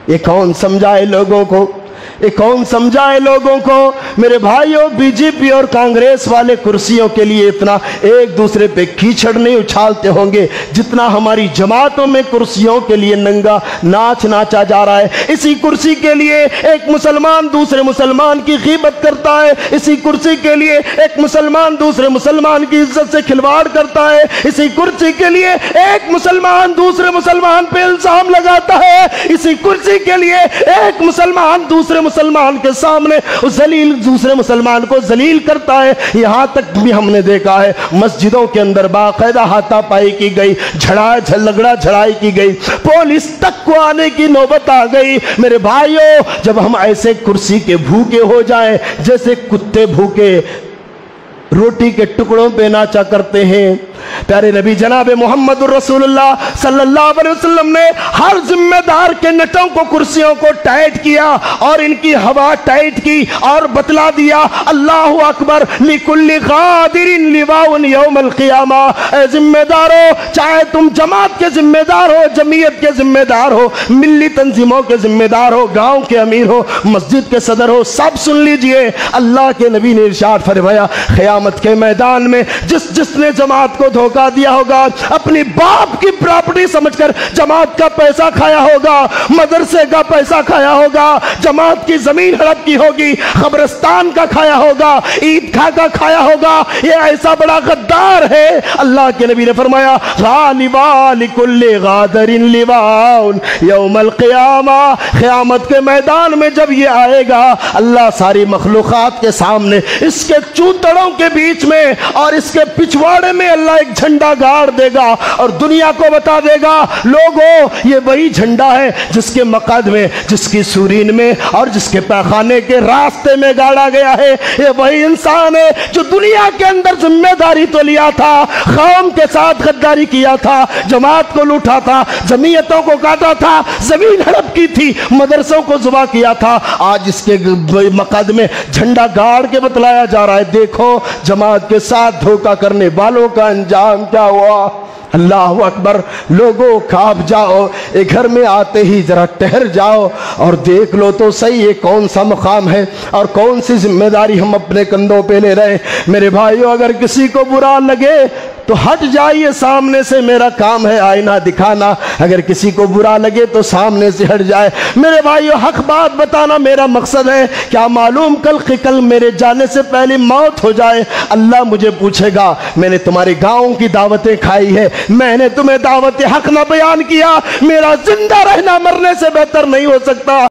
ये कौन समझाए लोगों को, ये कौन समझाए लोगों को। मेरे भाइयों, बीजेपी और कांग्रेस वाले कुर्सियों के लिए इतना एक दूसरे पे कीचड़ नहीं उछालते होंगे जितना हमारी जमातों में कुर्सियों के लिए नंगा नाच नाचा जा रहा है। इसी कुर्सी के लिए एक मुसलमान दूसरे मुसलमान की गीबत करता है, इसी कुर्सी के लिए एक मुसलमान दूसरे मुसलमान की इज्जत से खिलवाड़ करता है, इसी कुर्सी के लिए एक मुसलमान दूसरे मुसलमान पे इल्जाम लगाता है, इसी कुर्सी के लिए एक मुसलमान दूसरे मुसलमान के सामने जलील दूसरे मुसलमान को जलील करता है। यहां तक भी हमने देखा है मस्जिदों के अंदर बाकायदा हाथापाई की गई, झगड़ा झड़ाई की गई, पुलिस तक को आने की नौबत आ गई। मेरे भाइयों, जब हम ऐसे कुर्सी के भूखे हो जाएं जैसे कुत्ते भूखे रोटी के टुकड़ों पे नाचा करते हैं, प्यारे नबी जनाब मोहम्मद रसूलुल्लाह सल्लल्लाहु अलैहि वसल्लम ने हर जिम्मेदार के नटों को कुर्सियों को टाइट किया और इनकी हवा टाइट की और बतला दिया, अल्लाहु अकबर लिकुल्लि गादिरिन लिवाउन यौमल क़ियामा। ऐ जिम्मेदारों, चाहे तुम जमात के जिम्मेदार हो, जमीयत के जिम्मेदार हो, मिल्ली तंजीमों के जिम्मेदार हो, गांव के अमीर हो, मस्जिद के सदर हो, सब सुन लीजिए। अल्लाह के नबी ने इरशाद फरमाया, क़यामत के मैदान में जिसने जमात को धोखा दिया होगा, अपनी बाप की प्रॉपर्टी समझकर जमात का पैसा खाया होगा, मदरसे का पैसा खाया होगा, जमात की जमीन हड़प की होगी, कब्रिस्तान का खाया होगा, ईदगाह का खाया होगा, ये ऐसा बड़ा गद्दार है। अल्लाह के नबी ने फरमाया, लिकुल्लि गादिरिन लिवाउन यौमल क़ियामा। क़यामत के मैदान में जब ये आएगा, अल्लाह सारी मखलूक़ात के सामने इसके चूतड़ों के बीच में और इसके पिछवाड़े में अल्लाह एक झंडा गाड़ देगा और दुनिया को बता देगा, लोगों ये वही झंडा है जिसके मक़द में, जिसकी सूरीन में और जिसके पैखाने के रास्ते में गाड़ा गया है। ये वही इंसान है जो दुनिया के अंदर जिम्मेदारी तो लिया था, कौम के साथ गद्दारी किया था, जमात को लूटा था, जमीयतों को काटा था, जमीन हड़प की थी, मदरसों को जुबा किया था। आज इसके मक़द में झंडा गाड़ के बतलाया जा रहा है, देखो जमात के साथ धोखा करने वालों का अंजाम क्या हुआ। अल्लाह अकबर। लोगों कांप जाओ, एक घर में आते ही जरा ठहर जाओ और देख लो तो सही ये कौन सा मकाम है और कौन सी जिम्मेदारी हम अपने कंधों पे ले रहे। मेरे भाइयों, अगर किसी को बुरा लगे तो हट जाइए, सामने से मेरा काम है आईना दिखाना। अगर किसी को बुरा लगे तो सामने से हट जाए। मेरे भाइयों, हक बात बताना मेरा मकसद है। क्या मालूम कल मेरे जाने से पहले मौत हो जाए, अल्लाह मुझे पूछेगा, मैंने तुम्हारे गाँव की दावतें खाई है, मैंने तुम्हें दावत हक ना बयान किया, मेरा जिंदा रहना मरने से बेहतर नहीं हो सकता।